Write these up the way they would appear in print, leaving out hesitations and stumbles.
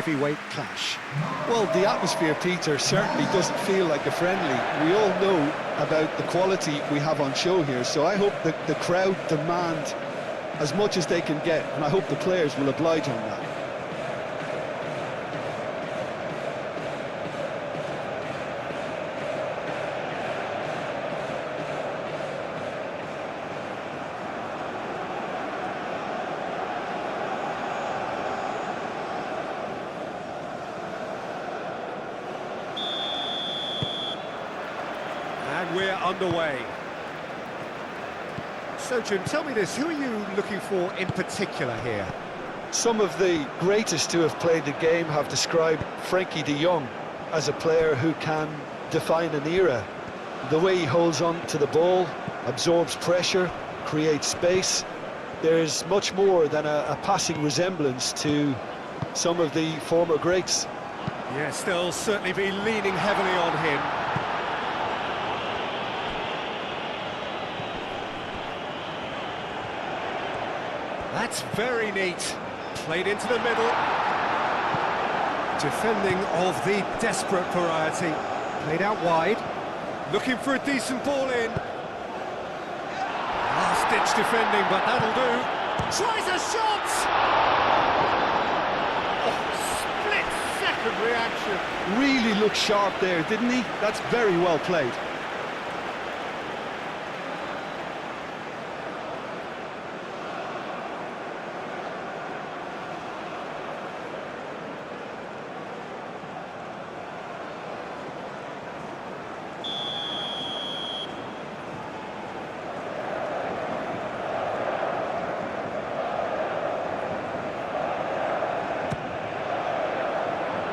heavyweight clash. Well, the atmosphere, Peter, certainly doesn't feel like a friendly. We all know about the quality we have on show here, so I hope that the crowd demand as much as they can get, and I hope the players will oblige on that. And we're underway. So, Jim, tell me this, who are you looking for in particular here? Some of the greatest who have played the game have described Frankie de Jong as a player who can define an era. The way he holds on to the ball, absorbs pressure, creates space. There's much more than a passing resemblance to some of the former greats. Yes, they'll certainly be leaning heavily on him. That's very neat. Played into the middle. Defending of the desperate variety. Played out wide. Looking for a decent ball in. Last-ditch defending, but that'll do. Tries a shot! Oh, split-second reaction. Really looked sharp there, didn't he? That's very well played.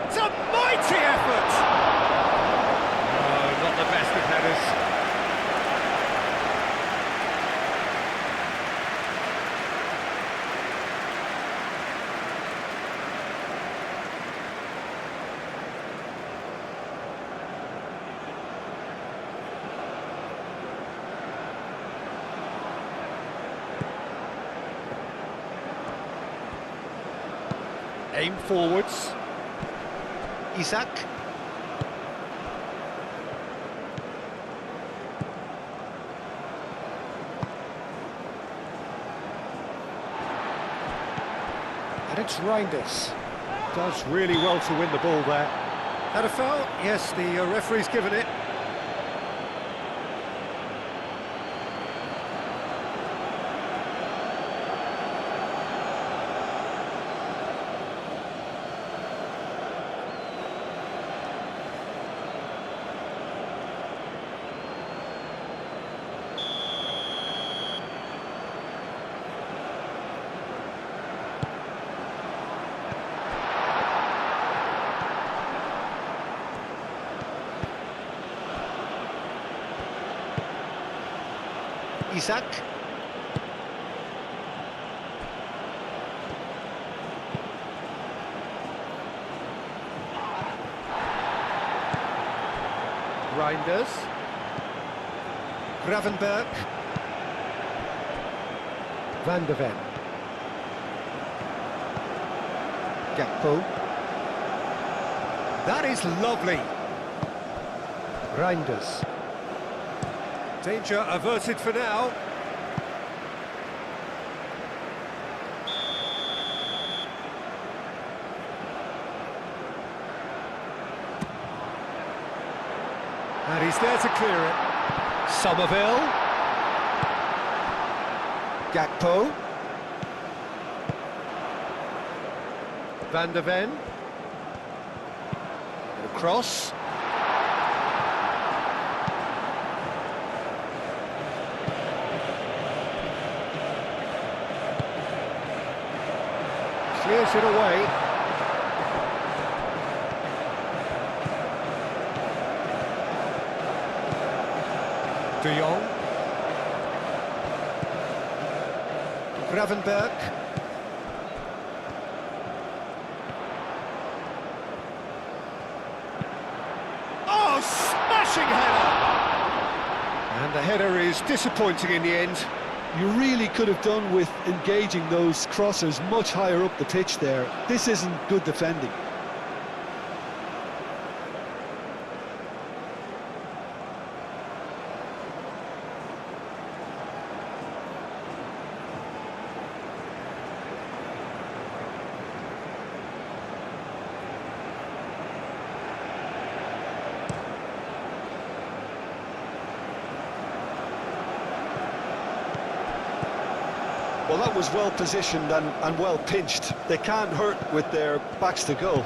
It's a mighty effort! No, not the best of headers. Aim forwards. Isak. And it's Reinders. Does really well to win the ball there. Had a foul? Yes, the referee's given it. Isak. Reinders. Gravenberg. Van de Ven. Gakpo. That is lovely. Reinders. Danger averted for now. And he's there to clear it. Somerville. Gakpo. Van de Ven. And a cross. Clears it away. De Jong. Gravenberg. Oh, smashing header! And the header is disappointing in the end. You really could have done with engaging those crossers much higher up the pitch there. This isn't good defending. Well, that was well positioned and well pinched. They can't hurt with their backs to goal.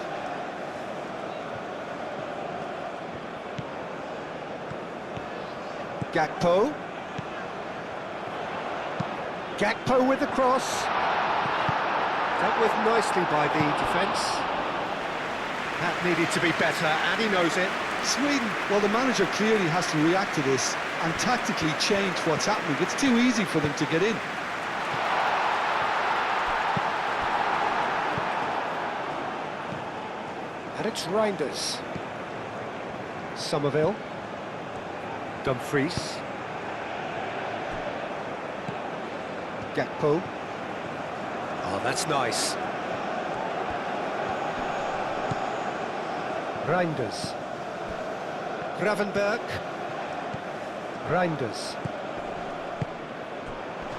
Gakpo. Gakpo with the cross. Dealt with nicely by the defence. That needed to be better, and he knows it. Sweden, well, the manager clearly has to react to this and tactically change what's happening. It's too easy for them to get in. And it's Reinders. Somerville. Dumfries. Gakpo. Oh, that's nice. Reinders. Gravenberg. Reinders.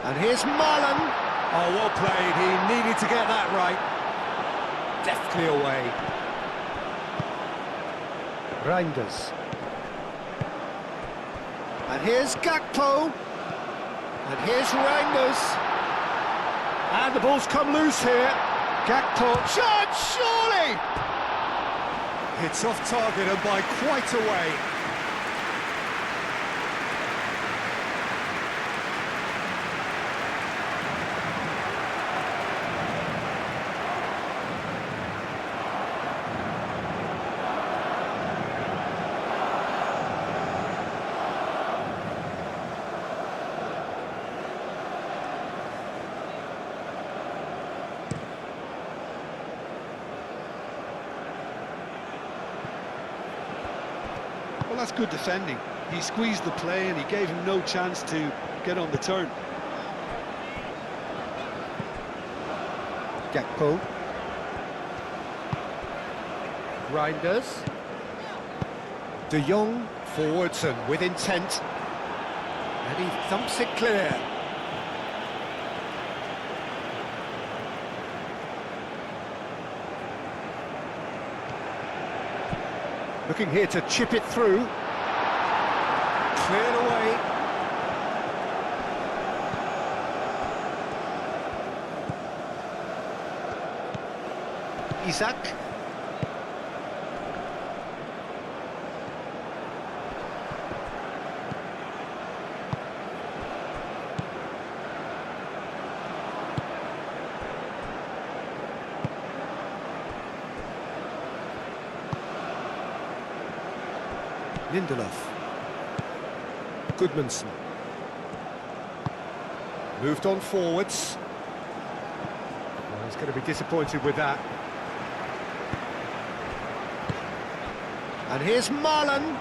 And here's Marlon. Oh, well played. He needed to get that right. Deftly away. Reinders. And here's Gakpo. And here's Reinders. And the ball's come loose here. Gakpo. Shot, surely! It's off target and by quite a way. Well, that's good defending. He squeezed the play and he gave him no chance to get on the turn. Gakpo. Reinders. De Jong forwards and with intent. And he thumps it clear. Looking here to chip it through. Cleared away. Isaac. Lindelof. Goodmanson. Moved on forwards. Well, he's going to be disappointed with that. And here's Marlon.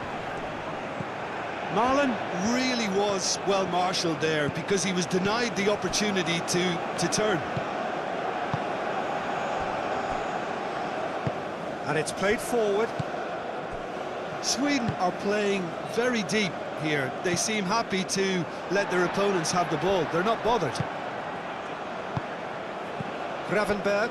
Marlon really was well marshalled there because he was denied the opportunity to turn. And it's played forward. Sweden are playing very deep here. They seem happy to let their opponents have the ball. They're not bothered. Gravenberg.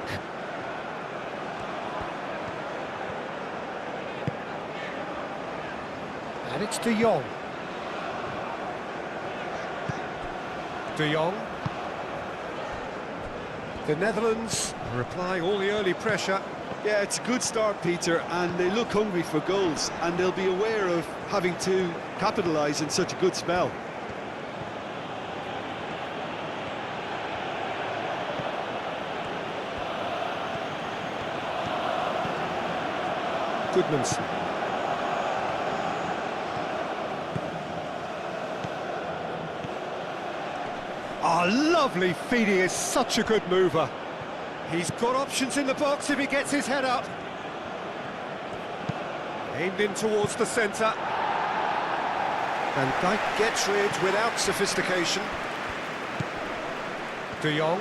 And it's De Jong. De Jong. The Netherlands are applying all the early pressure. Yeah, it's a good start, Peter, and they look hungry for goals, and they'll be aware of having to capitalise in such a good spell. Goodmanson. Ah, lovely feed. He is such a good mover. He's got options in the box if he gets his head up. Aimed in towards the centre. Van Dijk gets rid without sophistication. De Jong.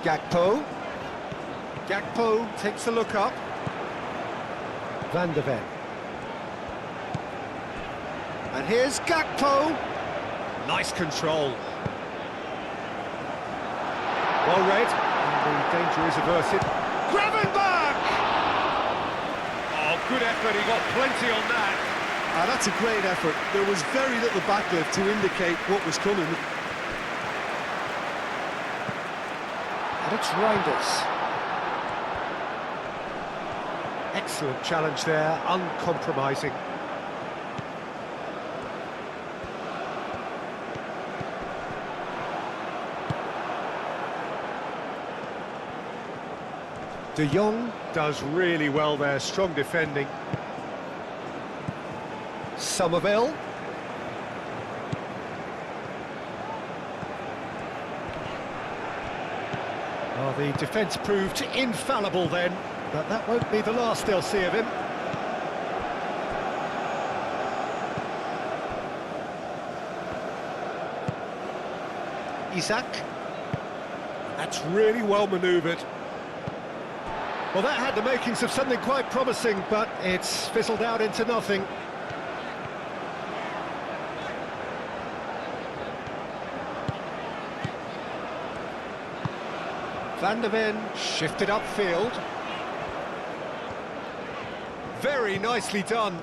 Gakpo. Gakpo takes a look up. Van de Ven. And here's Gakpo. Nice control. Well read. And the danger is averted. Gravenberg! Oh, good effort, he got plenty on that. That's a great effort. There was very little backlift to indicate what was coming. And it's Reinders. Excellent challenge there, uncompromising. De Jong does really well there, strong defending. Somerville. Well, the defence proved infallible then, but that won't be the last they'll see of him. Isak. That's really well manoeuvred. Well, that had the makings of something quite promising, but it's fizzled out into nothing. Van der Ven shifted upfield. Very nicely done.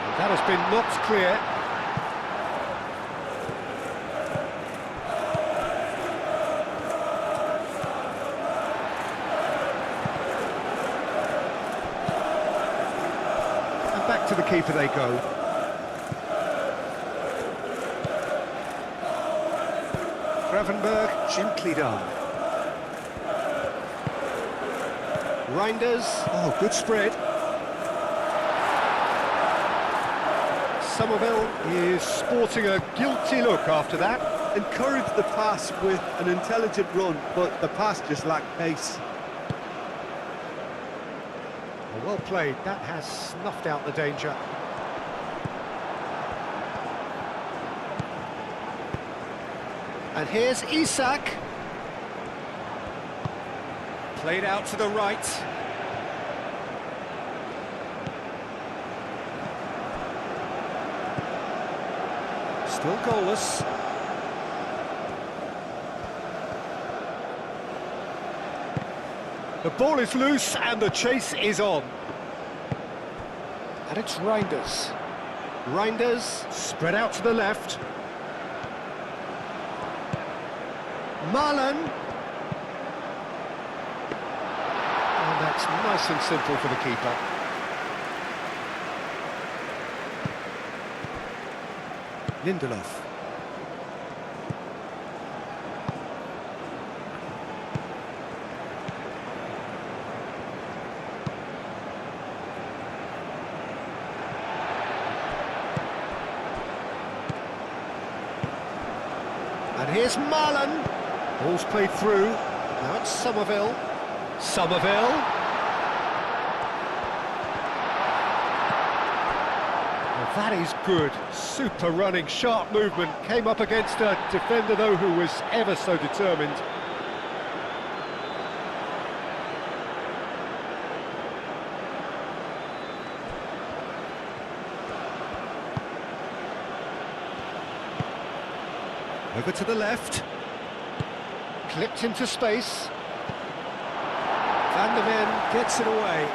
And that has been knocked clear. And back to the keeper they go. Gravenberg, gently done. Reinders, oh, good spread. Somerville is sporting a guilty look after that. Encouraged the pass with an intelligent run, but the pass just lacked pace. Well played, that has snuffed out the danger. And here's Isak. Played out to the right. Still goalless. The ball is loose and the chase is on. And it's Reinders. Reinders spread out to the left. Marlon. And that's nice and simple for the keeper. Lindelof. And here's Marlon. Ball's played through. Now it's Somerville. Somerville. Well, that is good. Super running, sharp movement. Came up against a defender, though, who was ever so determined. Over to the left. Clipped into space. Van der Ven gets it away.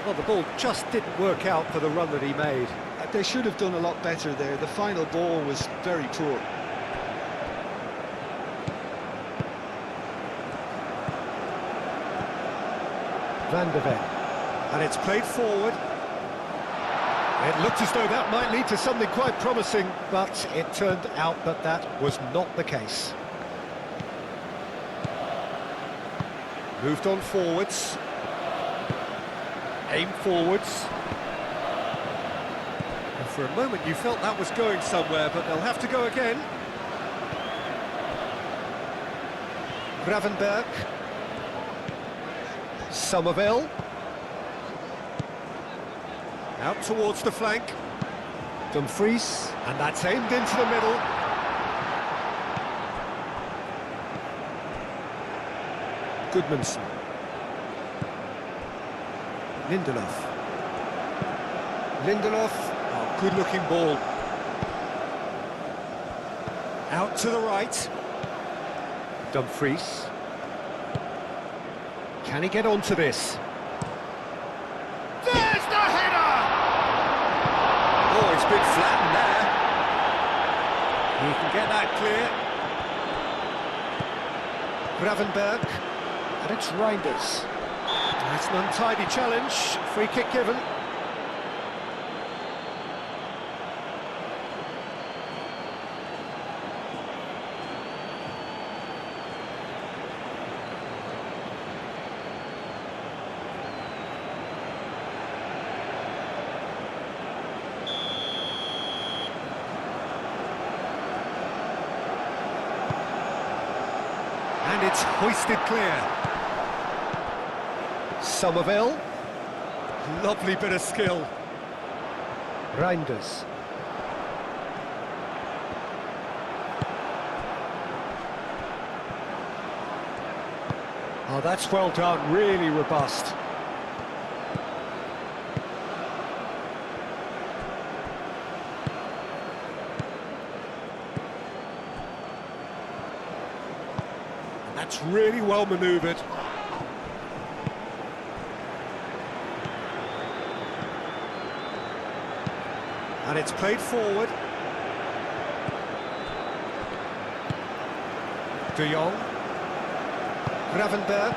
Well, the ball just didn't work out for the run that he made. They should have done a lot better there. The final ball was very poor. Van der Ven. And it's played forward. It looked as though that might lead to something quite promising, but it turned out that that was not the case. Moved on forwards. Aim forwards. And for a moment you felt that was going somewhere, but they'll have to go again. Gravenberg. Somerville. Out towards the flank. Dumfries. And that's aimed into the middle. Goodmanson. Lindelof. Lindelof. Oh, good-looking ball. Out to the right. Dumfries. Can he get onto this? There's the header! Oh, it's been flattened there. He can get that clear. Gravenberg. And it's Reinders. That's an untidy challenge. Free kick given. And it's hoisted clear. Somerville. Lovely bit of skill. Reinders. Oh, that's well done, really robust. That's really well manoeuvred. And it's played forward. De Jong. Gravenberg.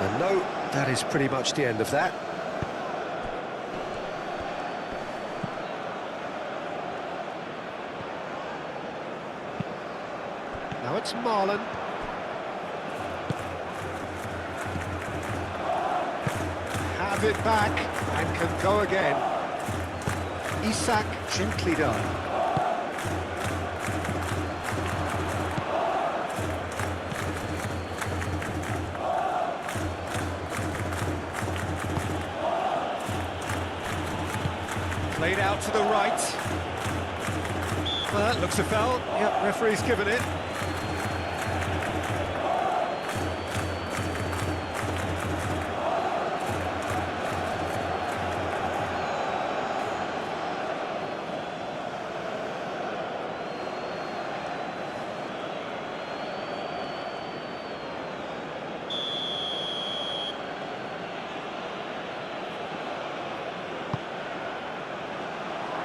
And no, that is pretty much the end of that. Now it's Marlon. Have it back and can go again. Isak, gently done. Played out to the right. Well, that looks a foul. Yep, referee's given it.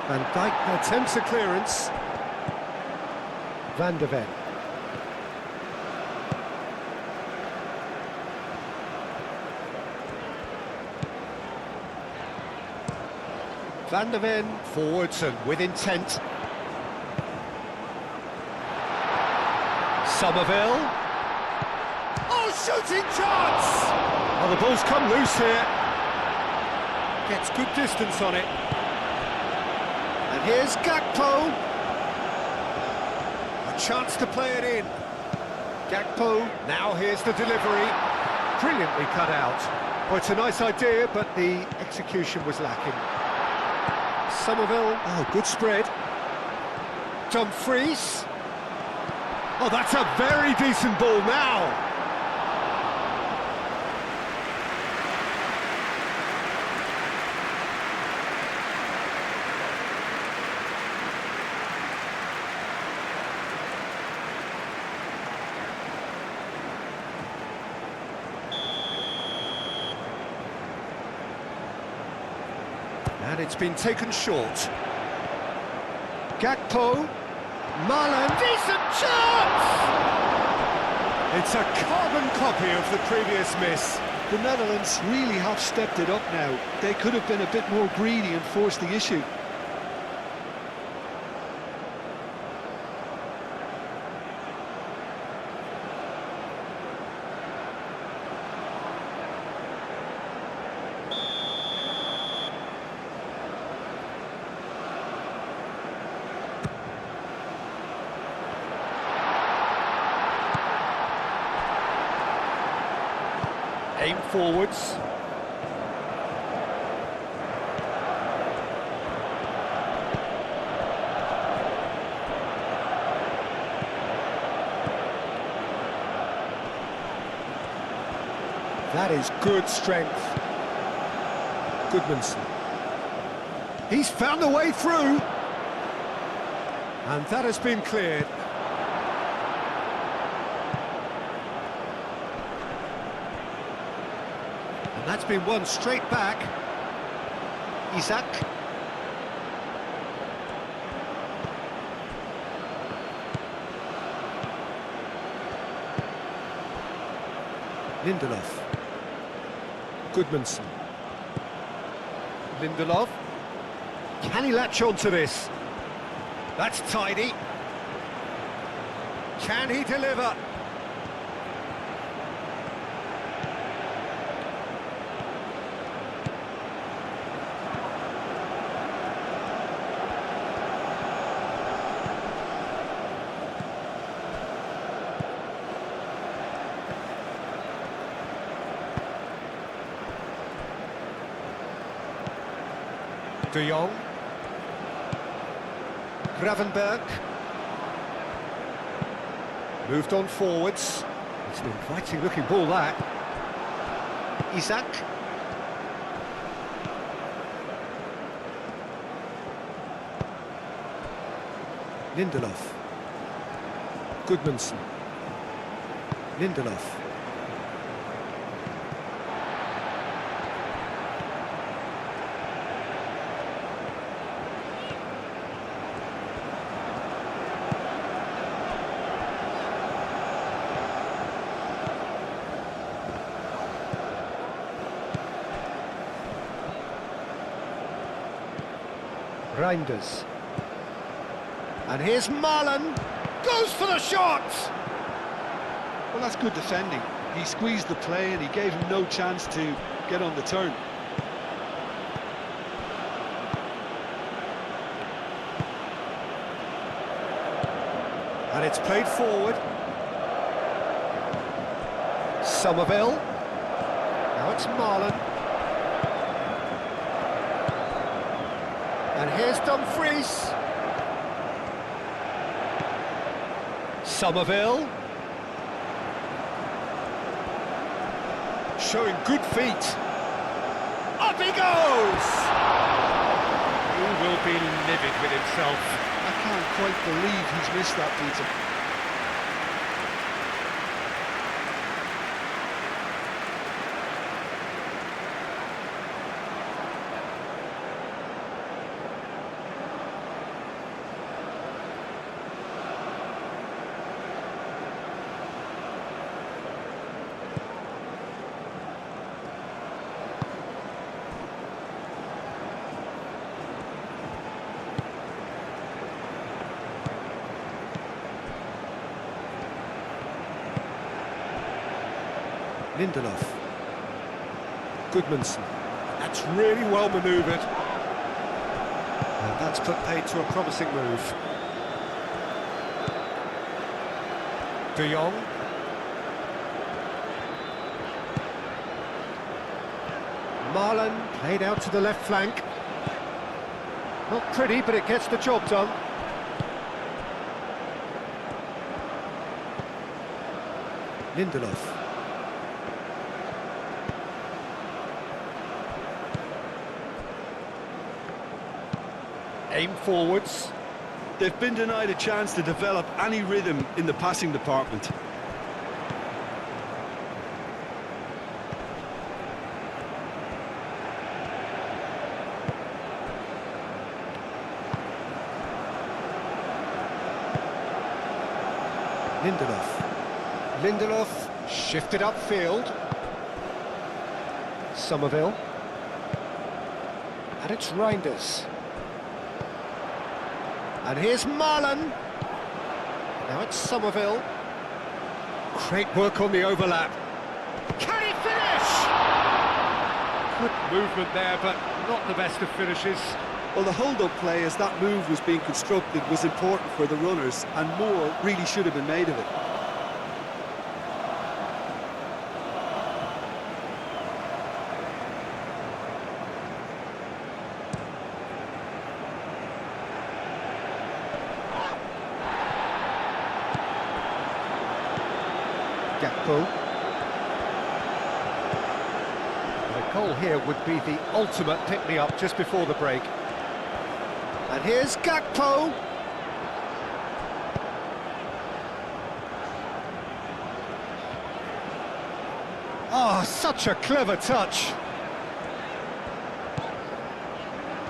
Van Dijk attempts a clearance. Van de Ven. Van de Ven forwards and with intent. Somerville. Oh, shooting chance! Oh, the ball's come loose here. Gets good distance on it. And here's Gakpo. A chance to play it in. Gakpo, now here's the delivery. Brilliantly cut out. Well, it's a nice idea, but the execution was lacking. Somerville, oh, good spread. Dumfries. Oh, that's a very decent ball now. And it's been taken short. Gakpo. Marlon. Decent chance! It's a carbon copy of the previous miss. The Netherlands really have stepped it up now. They could have been a bit more greedy and forced the issue. Aim forwards. That is good strength. Goodmanson. He's found a way through. And that has been cleared. That's been won straight back. Isak. Lindelof. Goodmanson. Lindelof. Can he latch on to this? That's tidy. Can he deliver? De Jong. Gravenberg. Moved on forwards. It's an inviting looking ball, that. Isak. Lindelof. Goodmanson. Lindelof. Reinders. And here's Marlon. Goes for the shot! Well, that's good defending. He squeezed the play and he gave him no chance to get on the turn. And it's played forward. Somerville. Now it's Marlon. And here's Dumfries. Somerville. Showing good feet. Up he goes! He will be livid with himself. I can't quite believe he's missed that, Peter. Lindelof. Goodmanson. That's really well manoeuvred. And that's put paid to a promising move. De Jong. Marlon played out to the left flank. Not pretty, but it gets the job done. Lindelof. Aim forwards. They've been denied a chance to develop any rhythm in the passing department. Lindelof. Lindelof shifted upfield. Somerville. And it's Reinders. And here's Marlon. Now it's Somerville. Great work on the overlap. Can he finish? Good movement there, but not the best of finishes. Well, the hold-up play as that move was being constructed was important for the runners, and more really should have been made of it. Gakpo. The goal here would be the ultimate pick-me-up just before the break. And here's Gakpo. Oh, such a clever touch.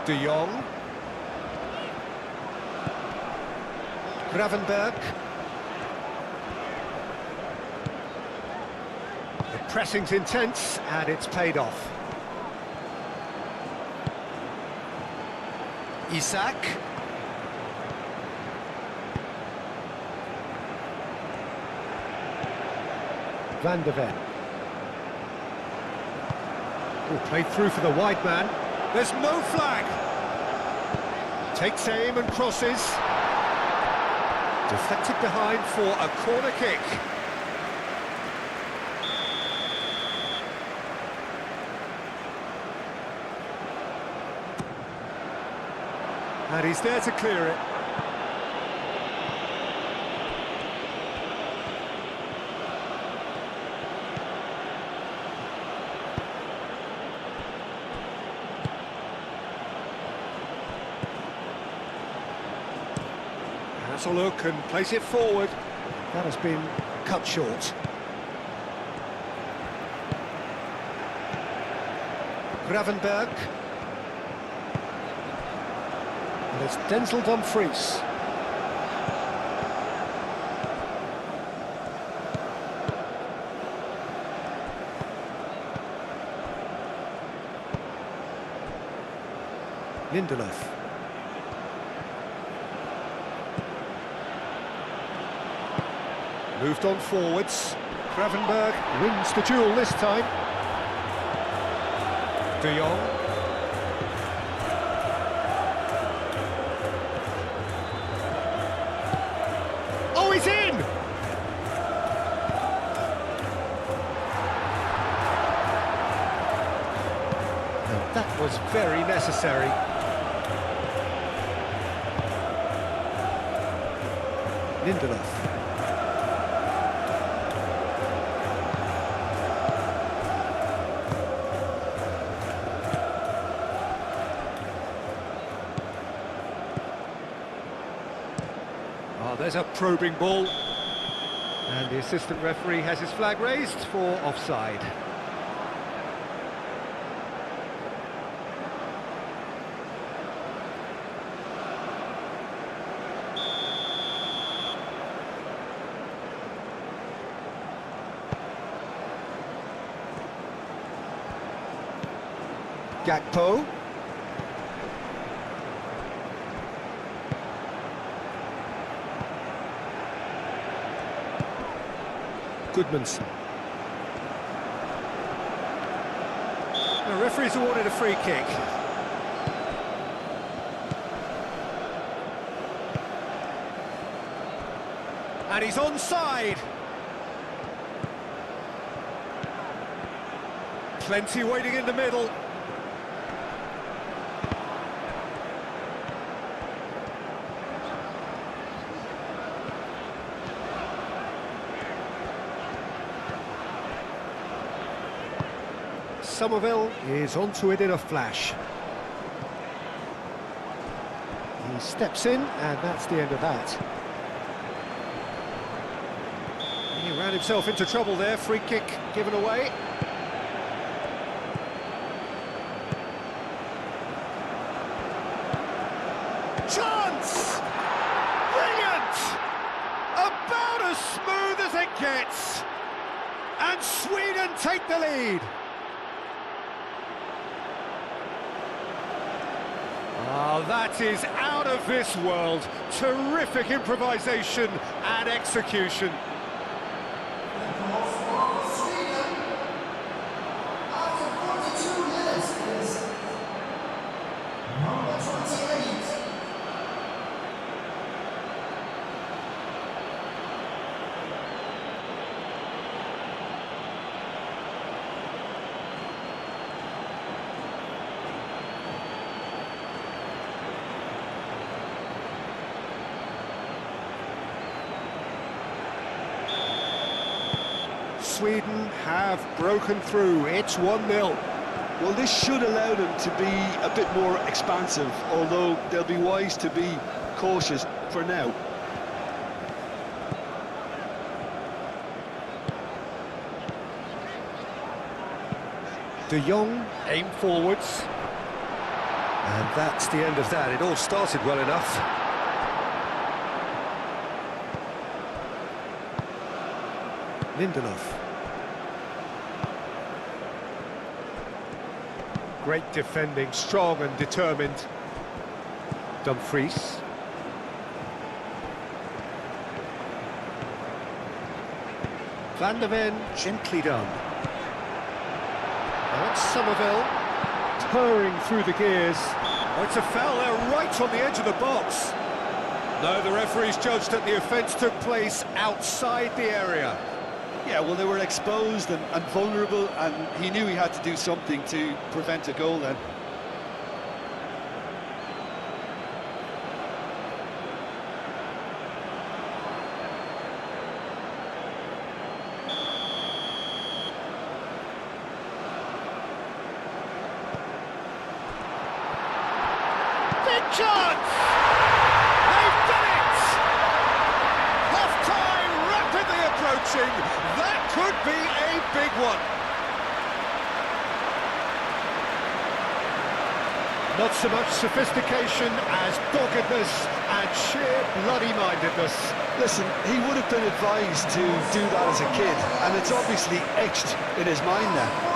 De Jong. Gravenberg. The pressing's intense, and it's paid off. Isak. Van de Ven. Oh, played through for the wide man. There's no flag. Takes aim and crosses. Deflected behind for a corner kick. And he's there to clear it. Has a look and plays it forward. That has been cut short. Gravenberg. And it's Denzel Dumfries. Lindelof. Moved on forwards. Gravenberg wins the duel this time. De Jong. Oh, he's in! And that was very necessary. Lindelof. Oh, there's a probing ball. And the assistant referee has his flag raised for offside. Gakpo. Goodmanson. The referee's awarded a free kick. And he's onside. Plenty waiting in the middle. Somerville is onto it in a flash. He steps in, and that's the end of that. He ran himself into trouble there, free kick given away. Chance! Brilliant! About as smooth as it gets. And Sweden take the lead. Oh, that is out of this world. Terrific improvisation and execution. Sweden have broken through. It's 1-0. Well, this should allow them to be a bit more expansive, although they'll be wise to be cautious for now. De Jong, aim forwards. And that's the end of that. It all started well enough. Lindelof. Great defending, strong and determined. Dumfries. Van der Ven, gently done. Now it's Somerville, purring through the gears. Oh, it's a foul there, right on the edge of the box. No, the referee's judged that the offence took place outside the area. Yeah, well, they were exposed and vulnerable, and he knew he had to do something to prevent a goal then. Big chance! They've done it! Half-time rapidly approaching. That could be a big one. Not so much sophistication as doggedness and sheer bloody-mindedness. Listen, he would have been advised to do that as a kid, and it's obviously etched in his mind now.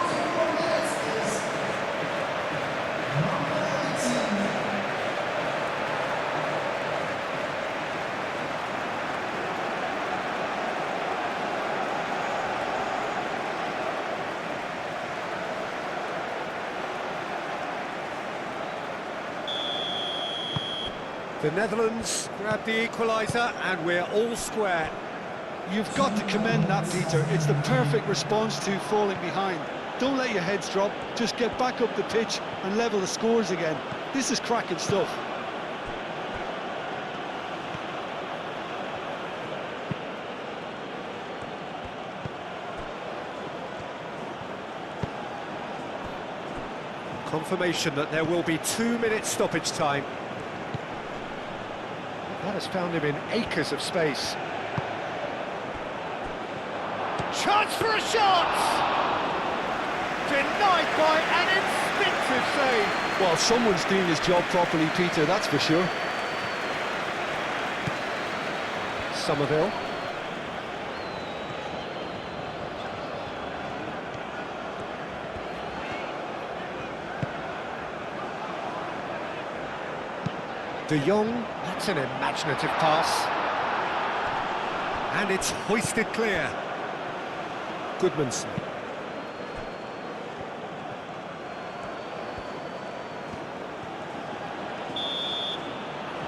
The Netherlands grab the equaliser and we're all square. You've got to commend that, Peter. It's the perfect response to falling behind. Don't let your heads drop, just get back up the pitch and level the scores again. This is cracking stuff. Confirmation that there will be 2 minutes stoppage time. That has found him in acres of space. Chance for a shot! Denied by an instinctive save. Well, someone's doing his job properly, Peter, that's for sure. Somerville. De Jong, that's an imaginative pass. And it's hoisted clear. Goodmanson.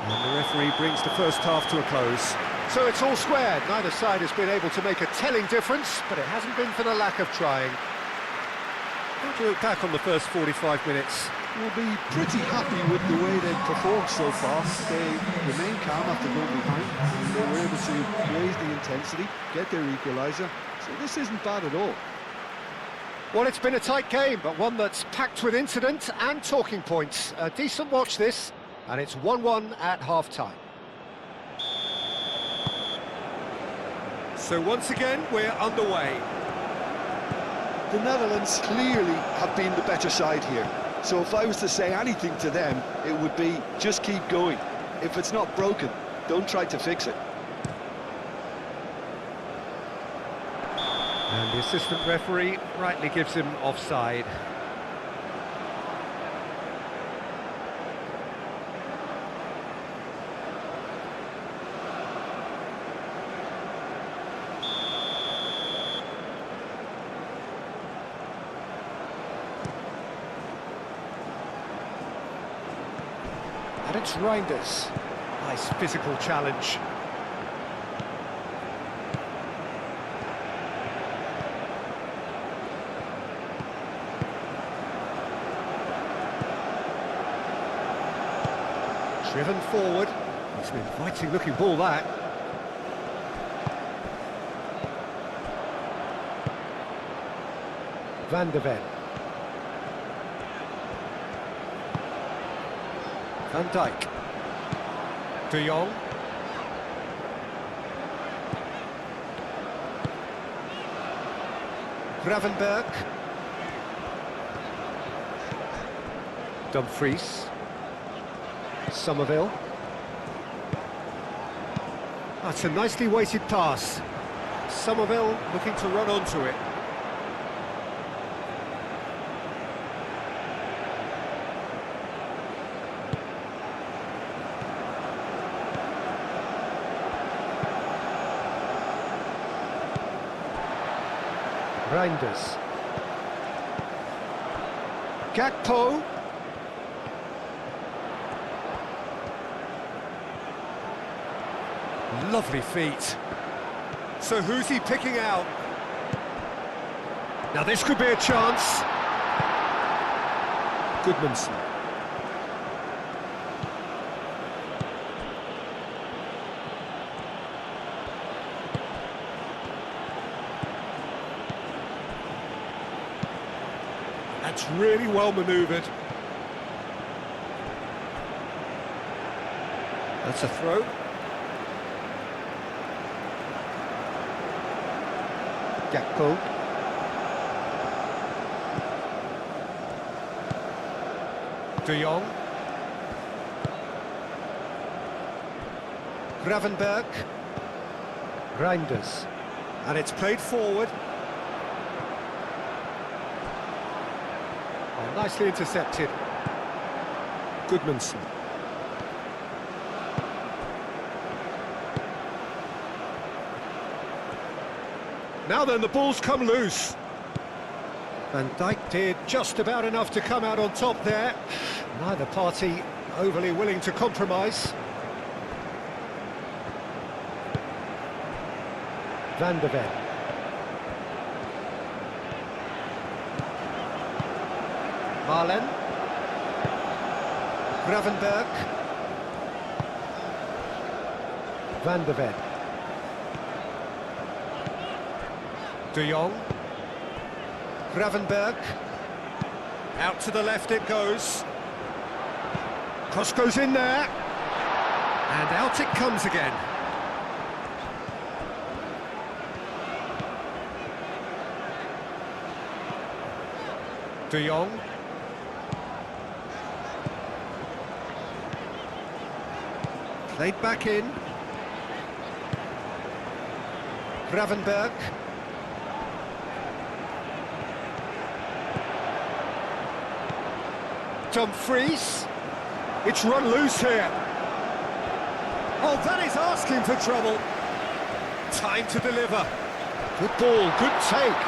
And the referee brings the first half to a close. So it's all squared. Neither side has been able to make a telling difference, but it hasn't been for the lack of trying. How do you look back on the first 45 minutes? We'll be pretty happy with the way they've performed so far. They remain calm after going behind, and they were able to raise the intensity, get their equaliser, so this isn't bad at all. Well, it's been a tight game, but one that's packed with incident and talking points. A decent watch this, and it's 1-1 at half-time. So once again, we're underway. The Netherlands clearly have been the better side here. So if I was to say anything to them, it would be just keep going. If it's not broken, don't try to fix it. And the assistant referee rightly gives him offside. And it's Reinders. Nice physical challenge. Driven forward. It's an inviting looking ball, that. Van der Ven. Van Dijk. De Jong. Gravenberg. Dumfries. Somerville. That's a nicely weighted pass. Somerville looking to run onto it. Reinders. Gakpo. Lovely feet. So who's he picking out? Now this could be a chance. Goodmanson. That's really well manoeuvred. That's a throw. Gakpo. De Jong. Gravenberg. Reinders. And it's played forward. Oh, nicely intercepted. Goodmanson. Now then, the ball's come loose. Van Dijk did just about enough to come out on top there. Neither party overly willing to compromise. Van de Ven. Marlen. Gravenberg. Van de Ven. De Jong. Gravenberg. Out to the left it goes. Cross goes in there. And out it comes again. De Jong. Played back in. Gravenberg. Dumfries. It's run loose here. Oh, that is asking for trouble. Time to deliver. Good ball, good take.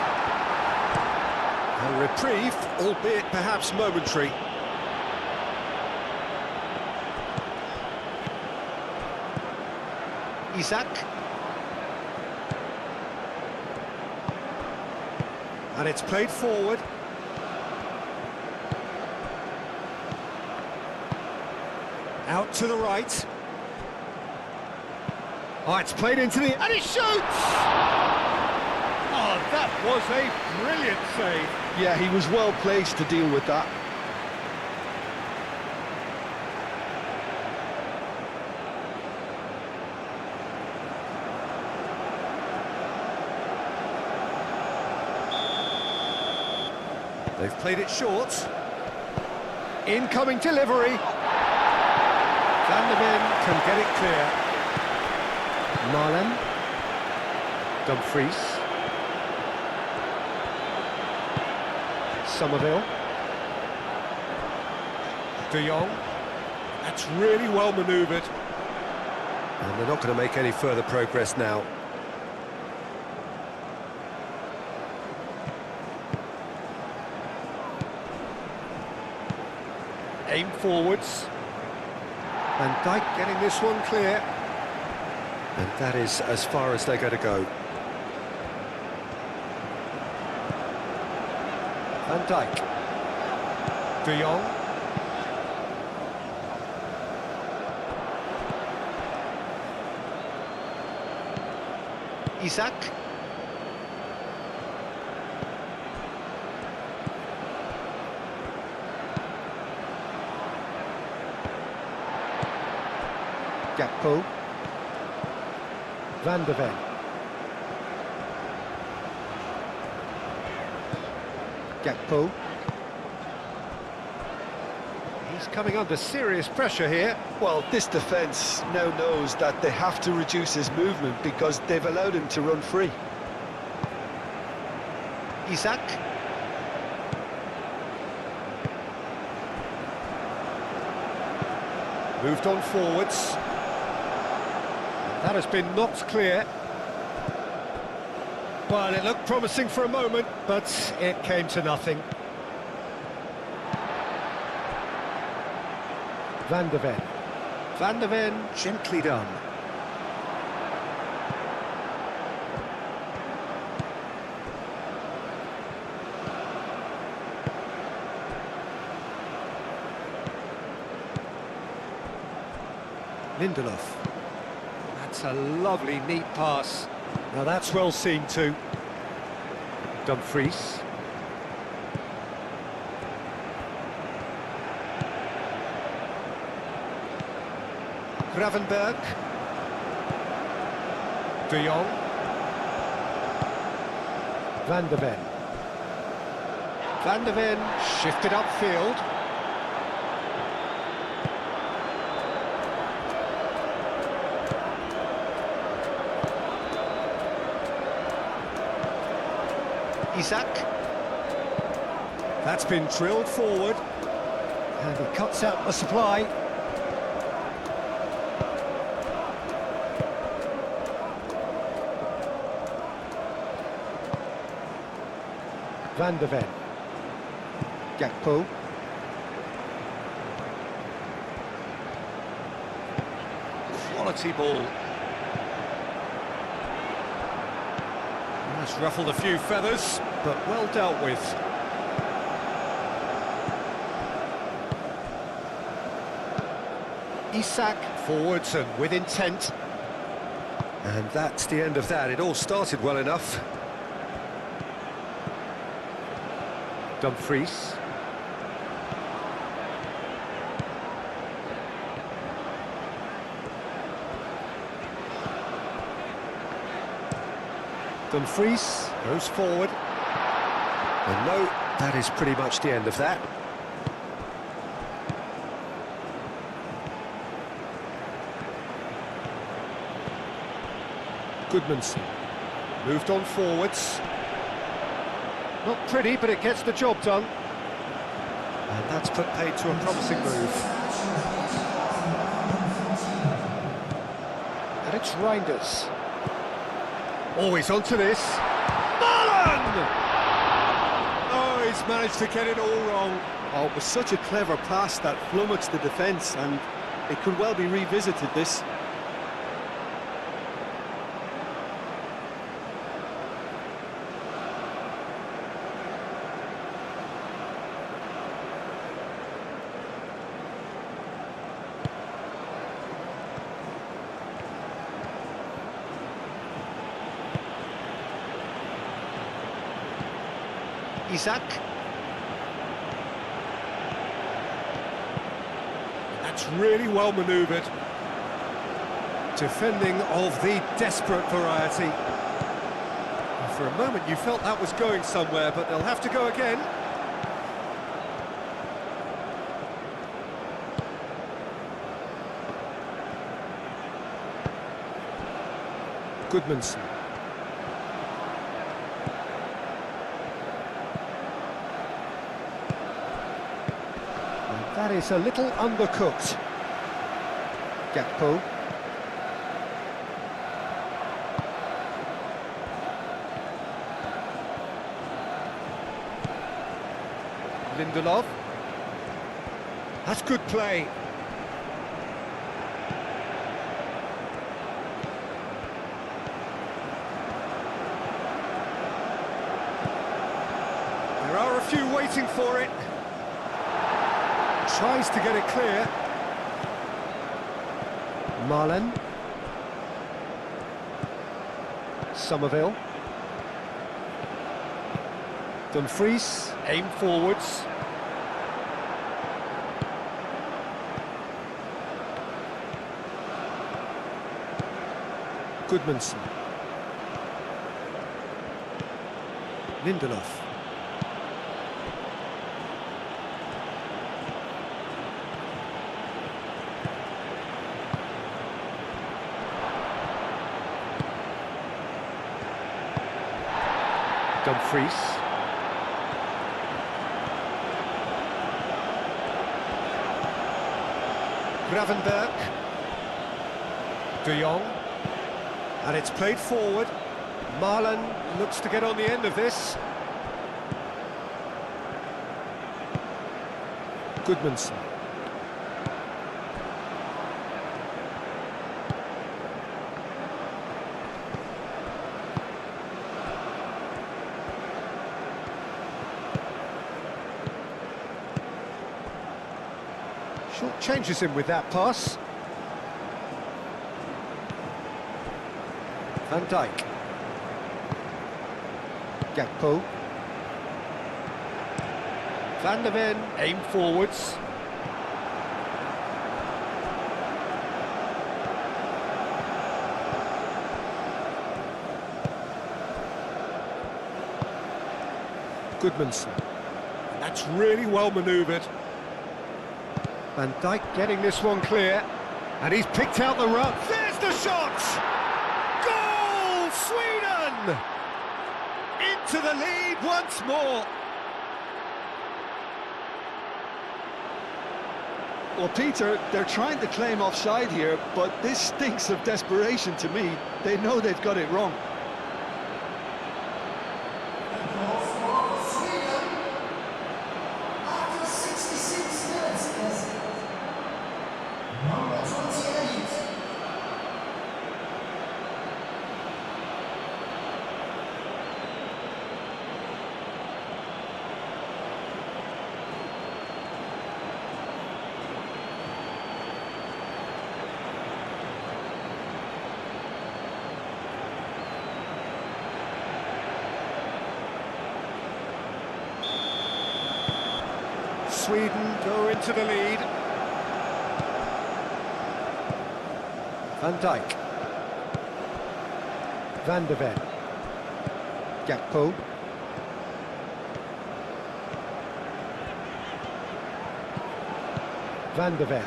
A reprieve, albeit perhaps momentary. Isak. And it's played forward. Out to the right. Oh, it's played into the... and he shoots! Oh, that was a brilliant save. Yeah, he was well placed to deal with that. They've played it short. Incoming delivery. Van de Ven can get it clear. Marlen. Dumfries. Somerville. De Jong. That's really well manoeuvred. And they're not going to make any further progress now. Aim forwards. Van Dijk getting this one clear. And that is as far as they're going to go. Van Dijk. De Jong. Isak. Gakpo. Van de Ven. Gakpo. He's coming under serious pressure here. Well, this defence now knows that they have to reduce his movement because they've allowed him to run free. Isak. Moved on forwards. That has been knocked clear. Well, it looked promising for a moment, but it came to nothing. Van der Ven. Van der Ven, gently done. Lindelof. That's a lovely, neat pass. Now that's well seen too. Dumfries. Gravenberg. De Jong. Van der Ven. Van der Ven shifted upfield. Isak. That's been drilled forward. And he cuts out the supply. Van der Ven. Gakpo. Quality ball. That's ruffled a few feathers, but well dealt with. Isak forwards and with intent. And that's the end of that. It all started well enough. Dumfries. Dumfries goes forward. And no, that is pretty much the end of that. Goodmanson moved on forwards. Not pretty, but it gets the job done. And that's put paid to a promising move. And it's Reinders. Always onto this. Marlon! Oh, he's managed to get it all wrong. Oh, it was such a clever pass that flummoxed the defence, and it could well be revisited, this. Isak. That's really well manoeuvred. Defending of the desperate variety. And for a moment you felt that was going somewhere, but they'll have to go again. Goodmanson. That is a little undercooked. Gakpo. Lindelof. That's good play. There are a few waiting for it. Tries to get it clear. Marlen. Somerville. Dumfries, aim forwards. Goodmanson. Lindelof. Dumfries. Gravenberg. De Jong. And it's played forward. Marlon looks to get on the end of this. Goodmanson. Short changes him with that pass. Van Dijk. Gakpo. Van der Ven, aim forwards. Goodmanson. That's really well manoeuvred. Van Dijk getting this one clear. And he's picked out the run. There's the shot! Goal, Sweden! Into the lead once more. Well, Peter, they're trying to claim offside here, but this stinks of desperation to me. They know they've got it wrong. Sweden go into the lead. Van Dijk. Van der Ven. Gakpo. Van der Ven.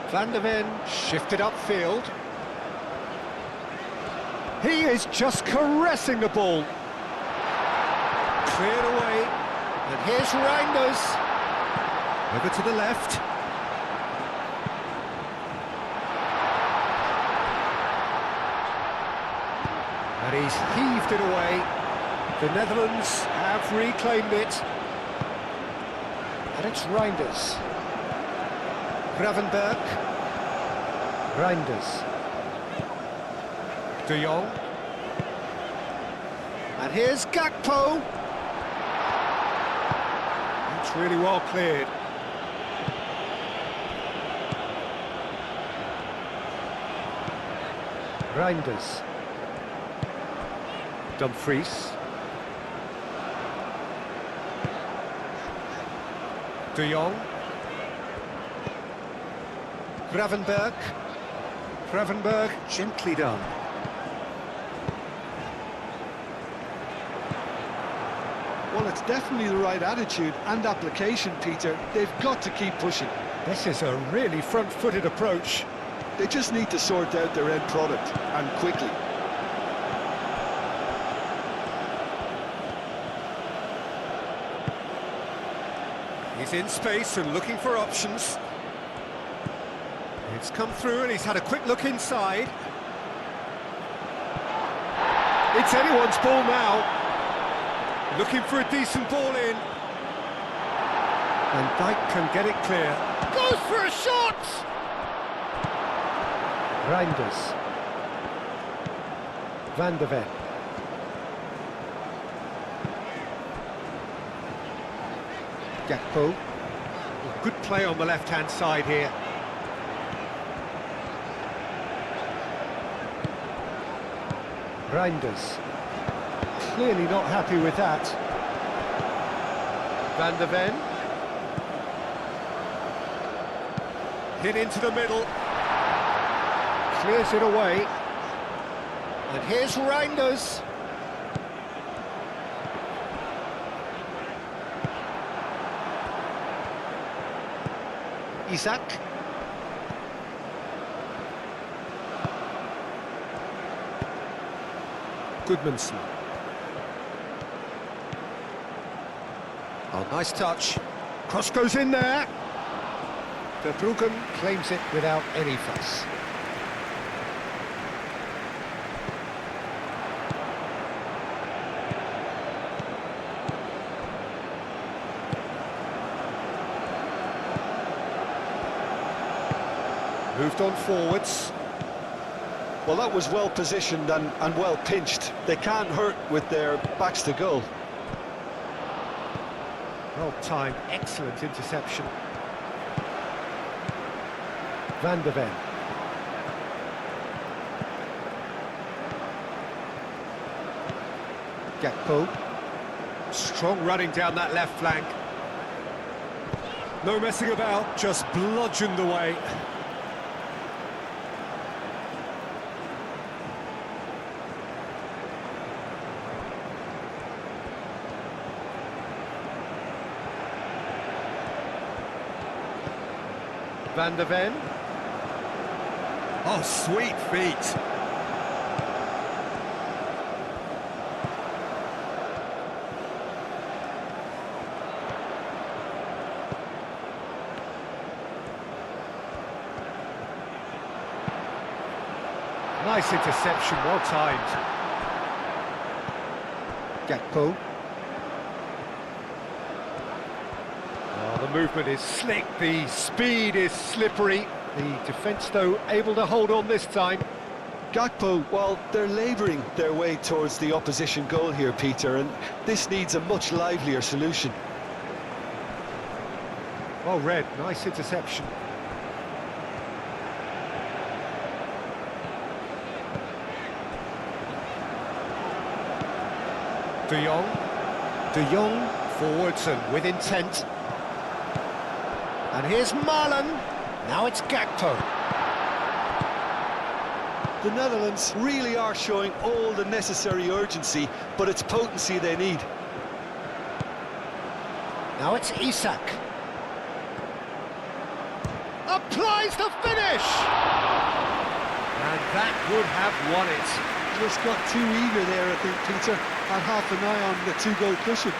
Van der Ven shifted upfield. He is just caressing the ball. Cleared away, and here's Reinders. Over to the left. And he's heaved it away. The Netherlands have reclaimed it. And it's Reinders. Gravenberg. Reinders. De Jong. And here's Gakpo. It's really well cleared. Reinders. Dumfries. De Jong. Gravenberg. Gravenberg, gently done. Well, it's definitely the right attitude and application, Peter. They've got to keep pushing. This is a really front-footed approach. They just need to sort out their end product, and quickly. He's in space and looking for options. It's come through and he's had a quick look inside. It's anyone's ball now. Looking for a decent ball in. And Dijk can get it clear. Goes for a shot! Reinders. Van der Ven. Gakpo. Good play on the left-hand side here. Reinders. Clearly not happy with that. Van der Ven. Hit into the middle. Clears it away. And here's Reinders. Isaac. Goodmanson. Oh, nice touch. Cross goes in there. De Bruggen claims it without any fuss. Moved on forwards. Well, that was well positioned and well pinched. They can't hurt with their backs to goal. Well timed, excellent interception. Van der Ven. Gakpo. Strong running down that left flank. No messing about, just bludgeoned away. Van der Ven. Oh, sweet feet. Nice interception, well timed. Gakpo. The movement is slick, the speed is slippery. The defence, though, able to hold on this time. Gakpo, well, they're labouring their way towards the opposition goal here, Peter, and this needs a much livelier solution. Well read, nice interception. De Jong. De Jong, forwards and with intent. And here's Marlon. Now it's Gakpo. The Netherlands really are showing all the necessary urgency, but it's potency they need. Now it's Isak. Applies the finish! And that would have won it. Just got too eager there, I think, Peter. Had half an eye on the two-goal cushion.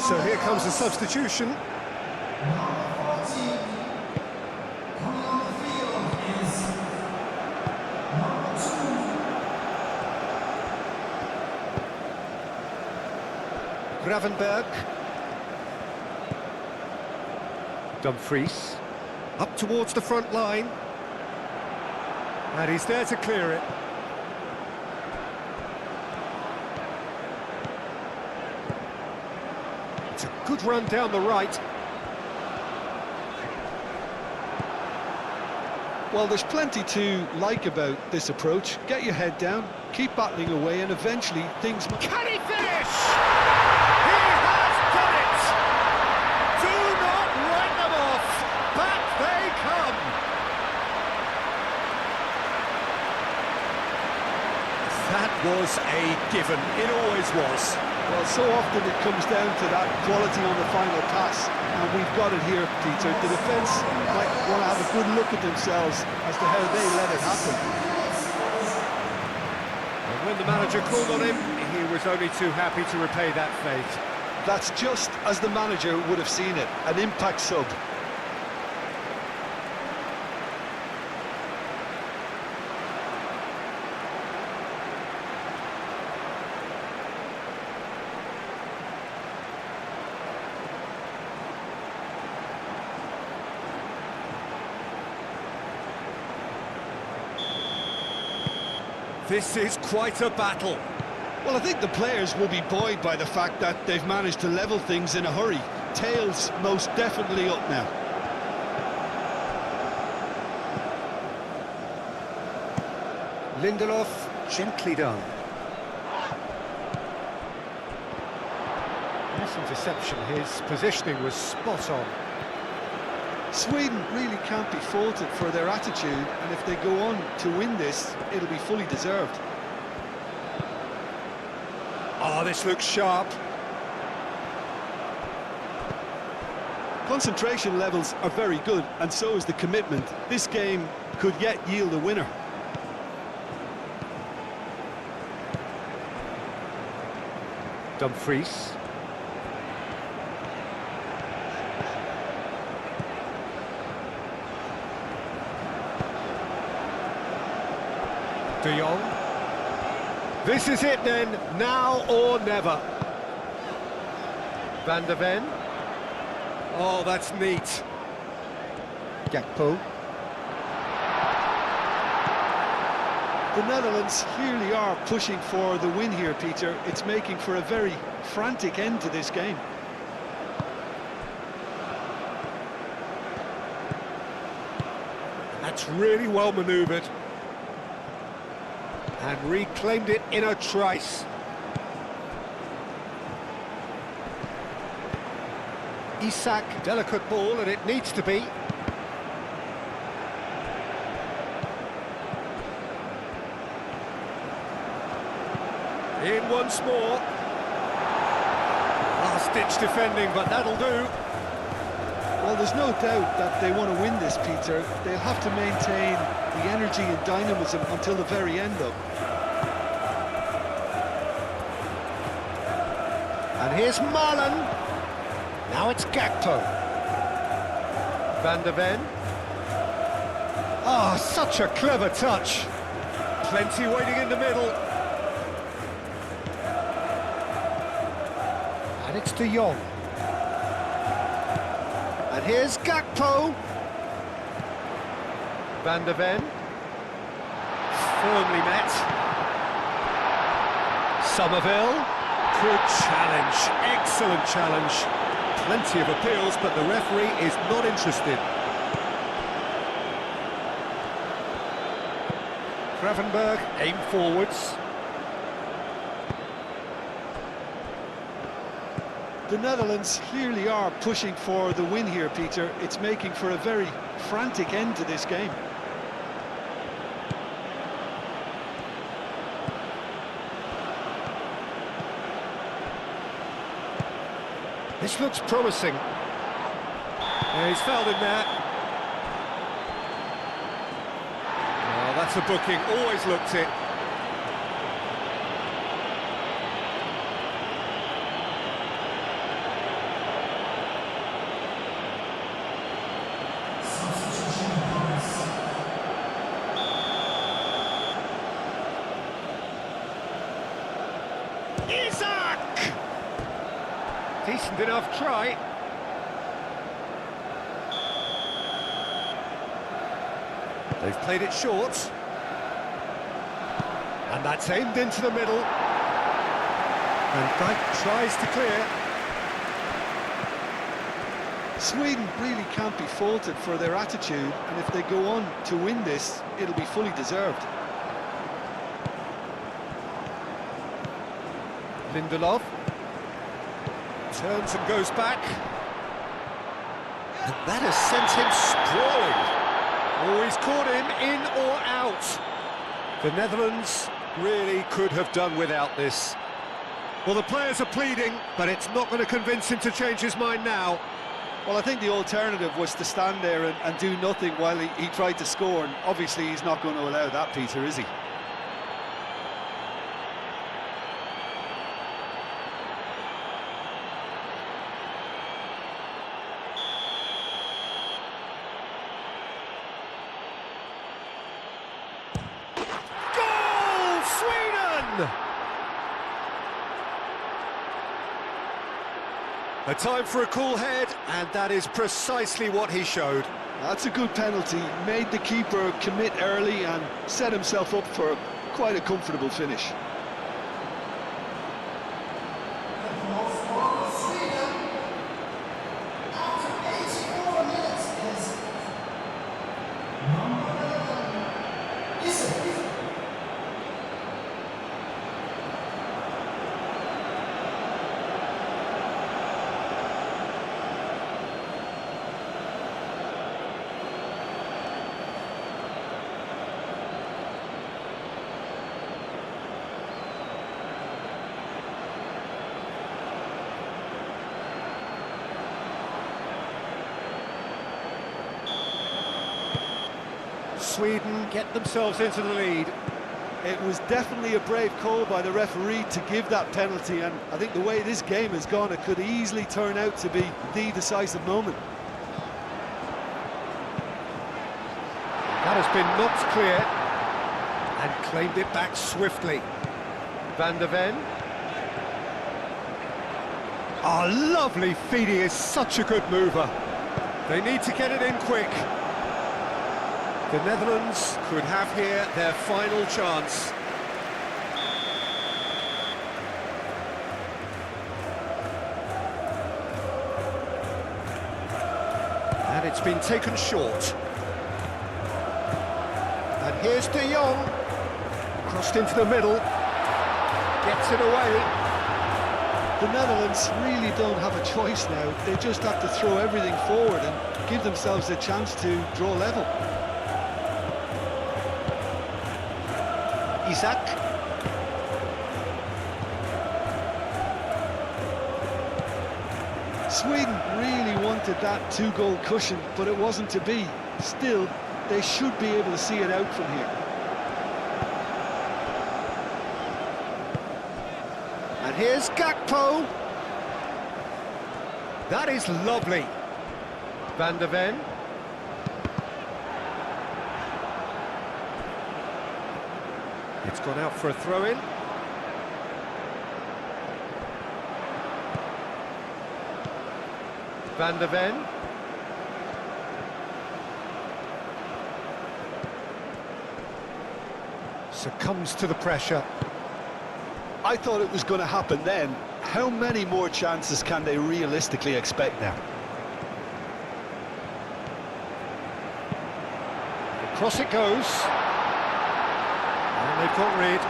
So here comes the substitution. Gravenberg. Dumfries. Up towards the front line. And he's there to clear it. It's a good run down the right. Well, there's plenty to like about this approach. Get your head down, keep battling away, and eventually things... Can he finish? He has done it! Do not write them off. Back they come. That was a given. It always was. Well, so often it comes down to that quality on the final pass, and we've got it here, Peter. The defence might want to have a good look at themselves as to how they let it happen. And when the manager called on him, he was only too happy to repay that fate. That's just as the manager would have seen it, an impact sub. This is quite a battle. Well, I think the players will be buoyed by the fact that they've managed to level things in a hurry. Tails most definitely up now. Lindelof, gently done. Nice interception, his positioning was spot on. Sweden really can't be faulted for their attitude, and if they go on to win this, it'll be fully deserved. Oh, this looks sharp. Concentration levels are very good, and so is the commitment. This game could yet yield a winner. Dumfries. De Jong. This is it then, now or never. Van der Ven. Oh, that's neat. Gakpo. The Netherlands clearly are pushing for the win here, Peter. It's making for a very frantic end to this game. That's really well manoeuvred. And reclaimed it in a trice. Isak, delicate ball, and it needs to be. In once more. Last-ditch defending, but that'll do. Well, there's no doubt that they want to win this, Peter. They'll have to maintain the energy and dynamism until the very end, though. And here's Marlon. Now it's Gakpo. Van der Ven. Oh, such a clever touch. Plenty waiting in the middle. And it's De Jong. And here's Gakpo. Van der Ven. Firmly met. Somerville. Good challenge, excellent challenge. Plenty of appeals, but the referee is not interested. Gravenberg, aim forwards. The Netherlands clearly are pushing for the win here, Peter. It's making for a very frantic end to this game. This looks promising. Yeah, he's fouled in there. Oh, that's a booking, always looked it. Isak! Decent enough try. They've played it short. And that's aimed into the middle. And Dyke tries to clear. Sweden really can't be faulted for their attitude, and if they go on to win this, it'll be fully deserved. Lindelof. Turns and goes back. And that has sent him sprawling. Oh, he's caught him in or out. The Netherlands really could have done without this. Well, the players are pleading, but it's not going to convince him to change his mind now. Well, I think the alternative was to stand there and do nothing while he tried to score, and obviously he's not going to allow that, Peter, is he? Goal, Sweden! A time for a cool head, and that is precisely what he showed. That's a good penalty. Made the keeper commit early and set himself up for quite a comfortable finish. Sweden get themselves into the lead. It was definitely a brave call by the referee to give that penalty, and I think the way this game has gone, it could easily turn out to be the decisive moment. That has been knocked clear and claimed it back swiftly. Van der Ven. Oh, lovely feed, he is such a good mover. They need to get it in quick. The Netherlands could have here their final chance. And it's been taken short. And here's De Jong. Crossed into the middle. Gets it away. The Netherlands really don't have a choice now. They just have to throw everything forward and give themselves a chance to draw level. Isaac. Sweden really wanted that two-goal cushion, but it wasn't to be. Still, they should be able to see it out from here. And here's Gakpo. That is lovely. Van der Ven. It's gone out for a throw-in. Van der Ven. Succumbs to the pressure. I thought it was going to happen then. How many more chances can they realistically expect now? Across it goes. And they've got rid.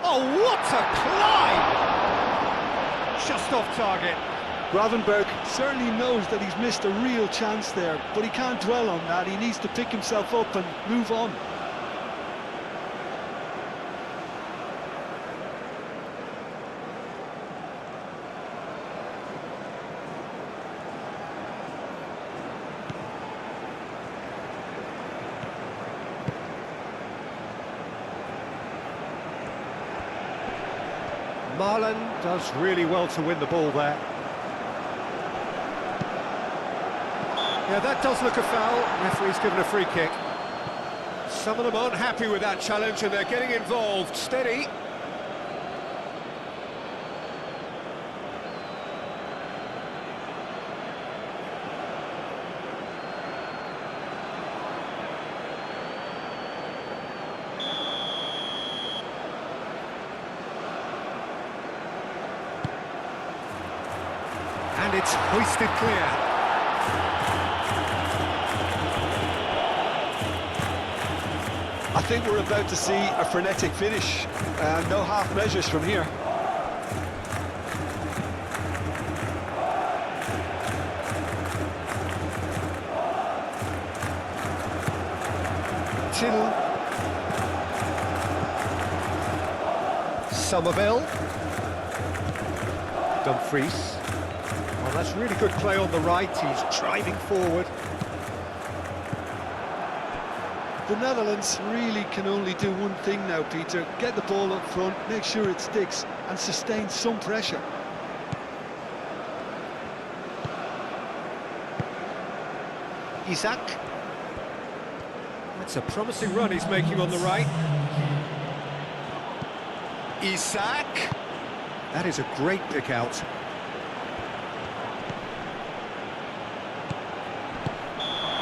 Oh, what a climb! Just off target. Gravenberg certainly knows that he's missed a real chance there, but he can't dwell on that. He needs to pick himself up and move on. Marlon does really well to win the ball there. Yeah, that does look a foul. Referee's given a free kick. Some of them aren't happy with that challenge and they're getting involved. Steady. And it's hoisted clear. I think we're about to see a frenetic finish, and no half measures from here. Till. Somerville. Dumfries. Well, that's really good play on the right. He's driving forward. The Netherlands really can only do one thing now, Peter. Get the ball up front, make sure it sticks, and sustain some pressure. Isaac. That's a promising run he's making on the right. Isaac. That is a great pick out.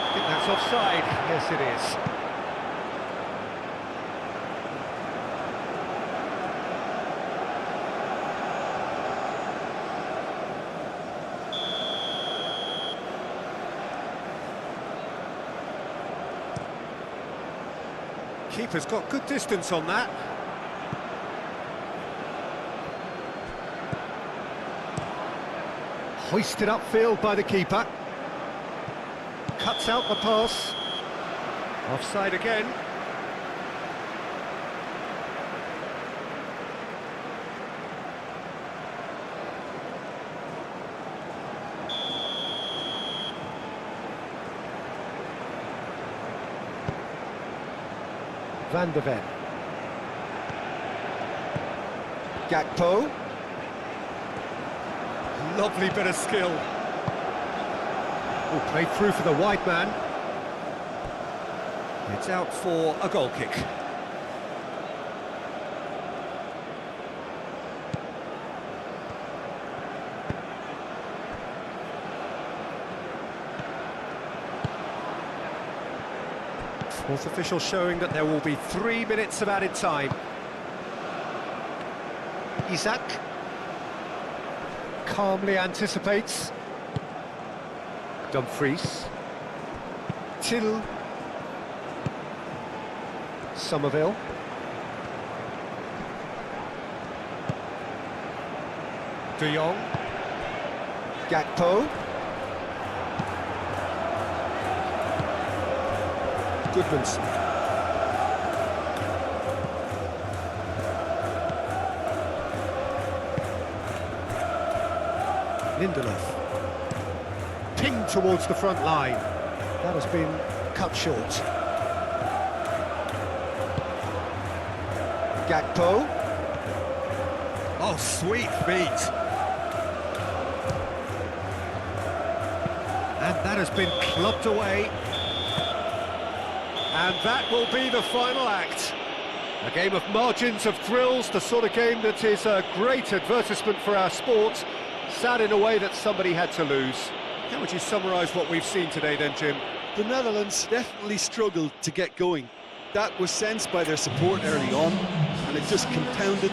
I think that's offside. Yes, it is. Keeper's got good distance on that. Hoisted upfield by the keeper. Cuts out the pass. Offside again. Van de Ven. Gakpo. Lovely bit of skill. Oh, played through for the wide man. It's out for a goal kick. Fourth official showing that there will be 3 minutes of added time. Isaac calmly anticipates. Dumfries. Till. Somerville. De Jong. Gakpo. Goodmanson. Lindelof. Pinged towards the front line. That has been cut short. Gakpo. Oh, sweet feet. And that has been clubbed away. And that will be the final act. A game of margins, of thrills, the sort of game that is a great advertisement for our sport. Sad in a way that somebody had to lose. How would you summarise what we've seen today then, Jim? The Netherlands definitely struggled to get going. That was sensed by their support early on, and it just compounded